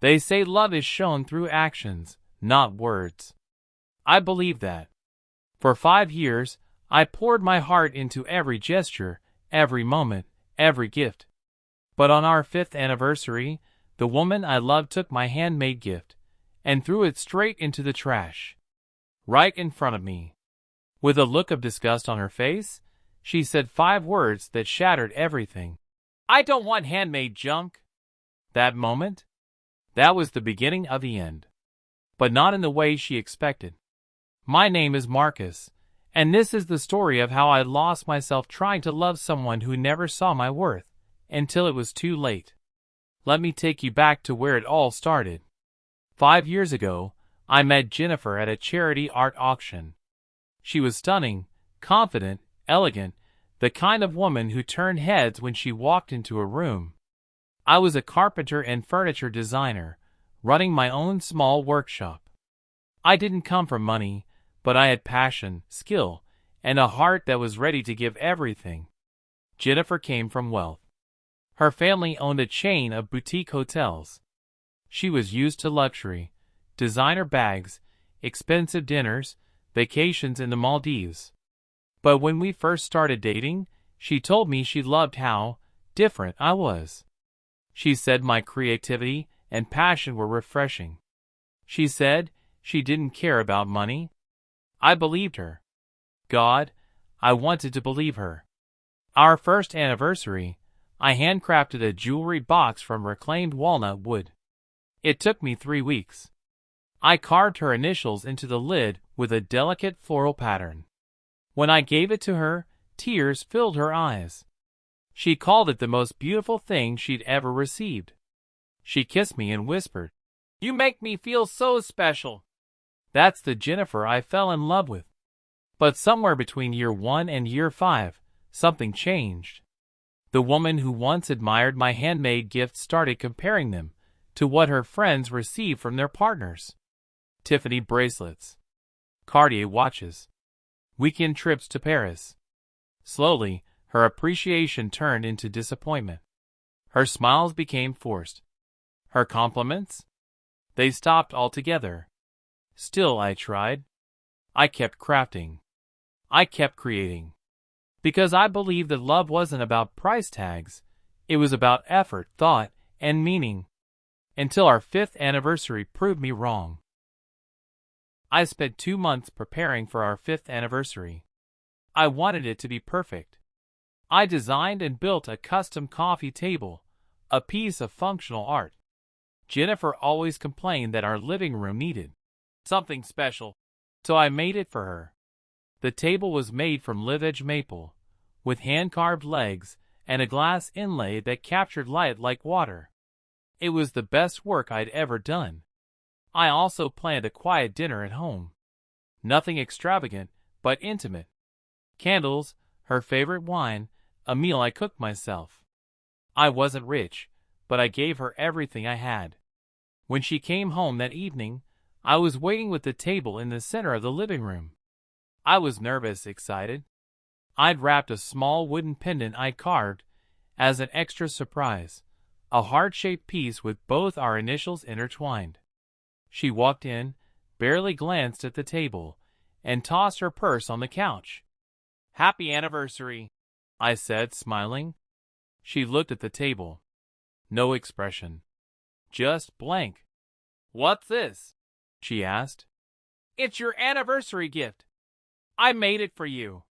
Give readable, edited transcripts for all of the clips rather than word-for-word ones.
They say love is shown through actions, not words. I believe that. For 5 years, I poured my heart into every gesture, every moment, every gift. But on our 5th anniversary, the woman I loved took my handmade gift and threw it straight into the trash. Right in front of me. With a look of disgust on her face, she said 5 words that shattered everything. "I don't want handmade junk." That moment? That was the beginning of the end. But not in the way she expected. My name is Marcus, and this is the story of how I lost myself trying to love someone who never saw my worth, until it was too late. Let me take you back to where it all started. 5 years ago, I met Jennifer at a charity art auction. She was stunning, confident, elegant, the kind of woman who turned heads when she walked into a room. I was a carpenter and furniture designer, running my own small workshop. I didn't come from money, but I had passion, skill, and a heart that was ready to give everything. Jennifer came from wealth. Her family owned a chain of boutique hotels. She was used to luxury, designer bags, expensive dinners, vacations in the Maldives. But when we first started dating, she told me she loved how different I was. She said my creativity and passion were refreshing. She said she didn't care about money. I believed her. God, I wanted to believe her. Our 1st anniversary, I handcrafted a jewelry box from reclaimed walnut wood. It took me 3 weeks. I carved her initials into the lid with a delicate floral pattern. When I gave it to her, tears filled her eyes. She called it the most beautiful thing she'd ever received. She kissed me and whispered, "You make me feel so special." That's the Jennifer I fell in love with. But somewhere between year 1 and year 5, something changed. The woman who once admired my handmade gifts started comparing them to what her friends received from their partners. Tiffany bracelets, Cartier watches, weekend trips to Paris. Slowly, her appreciation turned into disappointment. Her smiles became forced. Her compliments? They stopped altogether. Still I tried. I kept crafting. I kept creating. Because I believed that love wasn't about price tags. It was about effort, thought, and meaning. Until our 5th anniversary proved me wrong. I spent 2 months preparing for our 5th anniversary. I wanted it to be perfect. I designed and built a custom coffee table, a piece of functional art. Jennifer always complained that our living room needed something special, so I made it for her. The table was made from live-edge maple, with hand-carved legs and a glass inlay that captured light like water. It was the best work I'd ever done. I also planned a quiet dinner at home. Nothing extravagant, but intimate. Candles, her favorite wine, a meal I cooked myself. I wasn't rich, but I gave her everything I had. When she came home that evening, I was waiting with the table in the center of the living room. I was nervous, excited. I'd wrapped a small wooden pendant I'd carved as an extra surprise, a heart-shaped piece with both our initials intertwined. She walked in, barely glanced at the table, and tossed her purse on the couch. "Happy anniversary," I said, smiling. She looked at the table. No expression. Just blank. "What's this?" she asked. "It's your anniversary gift. I made it for you.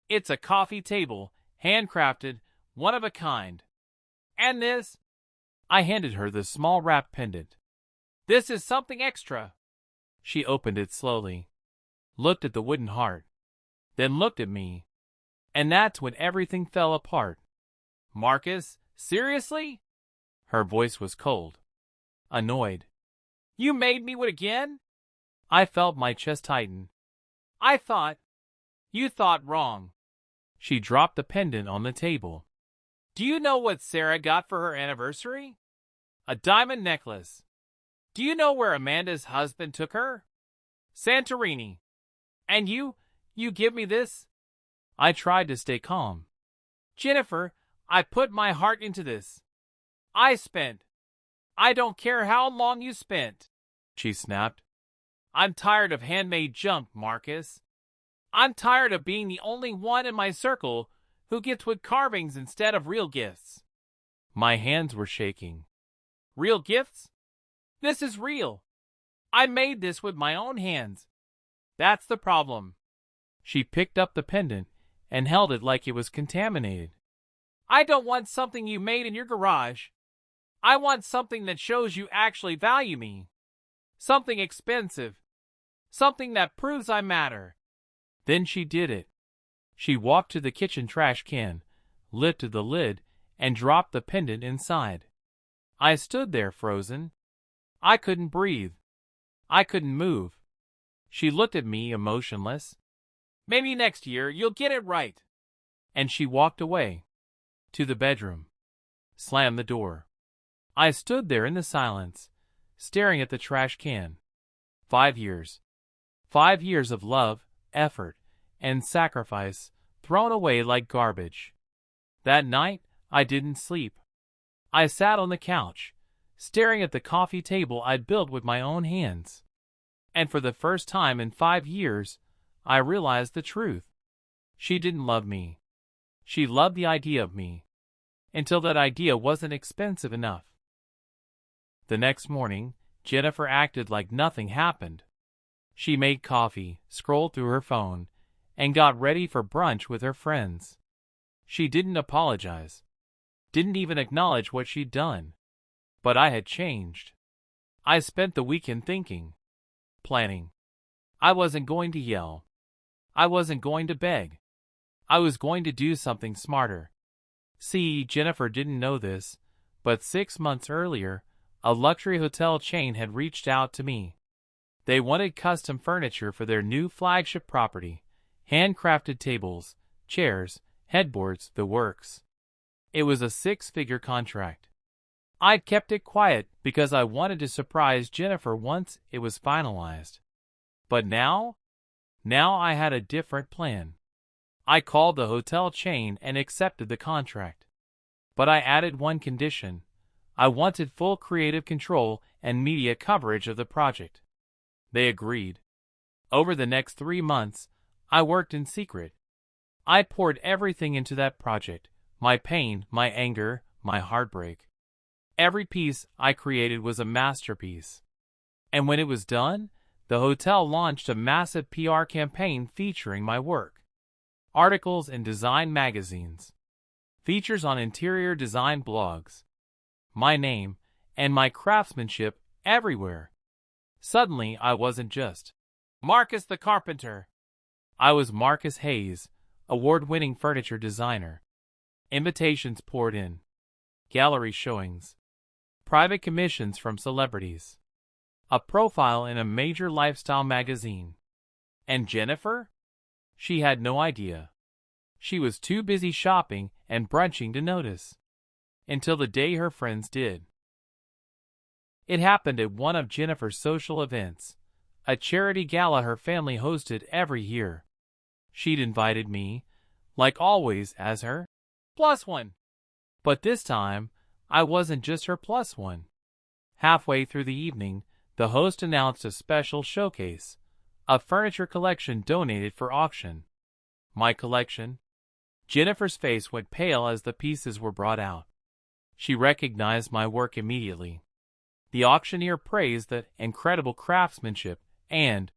It's a coffee table, handcrafted, one of a kind. And this?" I handed her the small wrap pendant. "This is something extra." She opened it slowly, looked at the wooden heart, then looked at me. And that's when everything fell apart. "Marcus, seriously?" Her voice was cold, annoyed. "You made me what again?" I felt my chest tighten. You thought wrong." She dropped the pendant on the table. "Do you know what Sarah got for her anniversary? A diamond necklace. Do you know where Amanda's husband took her? Santorini. And you give me this?" I tried to stay calm. "Jennifer, I put my heart into this. I spent I don't care how long you spent, she snapped. I'm tired of handmade junk, Marcus. I'm tired of being the only one in my circle who gets wood carvings instead of real gifts. My hands were shaking. Real gifts? This is real. I made this with my own hands. That's the problem. She picked up the pendant and held it like it was contaminated. I don't want something you made in your garage. I want something that shows you actually value me. Something expensive. Something that proves I matter. Then she did it. She walked to the kitchen trash can, lifted the lid, and dropped the pendant inside. I stood there frozen. I couldn't breathe. I couldn't move. She looked at me emotionless. Maybe next year you'll get it right. And she walked away. To the bedroom. Slammed the door. I stood there in the silence, staring at the trash can. 5 years. 5 years of love, effort, and sacrifice thrown away like garbage. That night, I didn't sleep. I sat on the couch, staring at the coffee table I'd built with my own hands. And for the first time in 5 years, I realized the truth. She didn't love me. She loved the idea of me. Until that idea wasn't expensive enough. The next morning, Jennifer acted like nothing happened. She made coffee, scrolled through her phone, and got ready for brunch with her friends. She didn't apologize. Didn't even acknowledge what she'd done. But I had changed. I spent the weekend thinking. Planning. I wasn't going to yell. I wasn't going to beg. I was going to do something smarter. See, Jennifer didn't know this, but 6 months earlier, a luxury hotel chain had reached out to me. They wanted custom furniture for their new flagship property, handcrafted tables, chairs, headboards, the works. It was a 6-figure contract. I'd kept it quiet because I wanted to surprise Jennifer once it was finalized. But now I had a different plan. I called the hotel chain and accepted the contract. But I added one condition. I wanted full creative control and media coverage of the project. They agreed. Over the next 3 months, I worked in secret. I poured everything into that project, my pain, my anger, my heartbreak. Every piece I created was a masterpiece. And when it was done, the hotel launched a massive PR campaign featuring my work. Articles in design magazines. Features on interior design blogs. My name and my craftsmanship everywhere. Suddenly, I wasn't just Marcus the Carpenter. I was Marcus Hayes, award-winning furniture designer. Invitations poured in. Gallery showings. Private commissions from celebrities. A profile in a major lifestyle magazine. And Jennifer? She had no idea. She was too busy shopping and brunching to notice. Until the day her friends did. It happened at one of Jennifer's social events, a charity gala her family hosted every year. She'd invited me, like always, as her plus one. But this time, I wasn't just her plus one. Halfway through the evening, the host announced a special showcase, a furniture collection donated for auction. My collection? Jennifer's face went pale as the pieces were brought out. She recognized my work immediately. The auctioneer praised the incredible craftsmanship and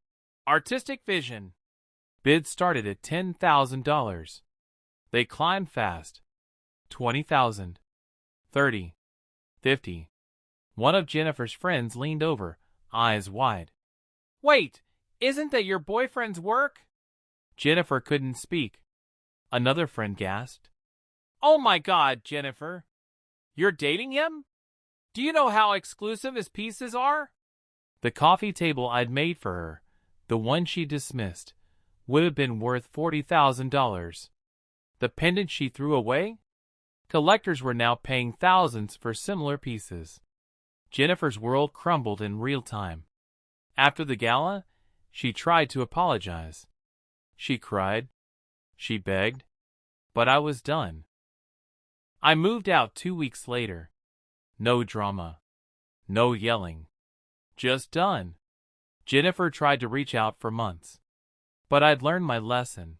artistic vision. Bids started at $10,000. They climbed fast. $20,000. $30,000. $50,000. One of Jennifer's friends leaned over, eyes wide. Wait, isn't that your boyfriend's work? Jennifer couldn't speak. Another friend gasped. Oh my God, Jennifer. You're dating him? Do you know how exclusive his pieces are? The coffee table I'd made for her, the one she dismissed, would have been worth $40,000. The pendant she threw away? Collectors were now paying thousands for similar pieces. Jennifer's world crumbled in real time. After the gala, she tried to apologize. She cried. She begged. But I was done. I moved out 2 weeks later. No drama. No yelling. Just done. Jennifer tried to reach out for months. But I'd learned my lesson.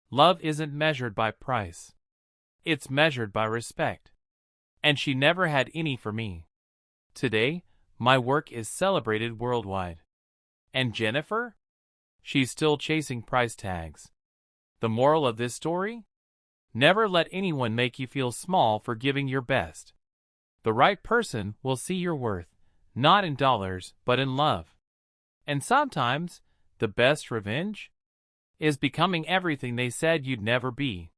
Love isn't measured by price. It's measured by respect. And she never had any for me. Today, my work is celebrated worldwide. And Jennifer? She's still chasing price tags. The moral of this story? Never let anyone make you feel small for giving your best. The right person will see your worth, not in dollars, but in love. And sometimes, the best revenge is becoming everything they said you'd never be.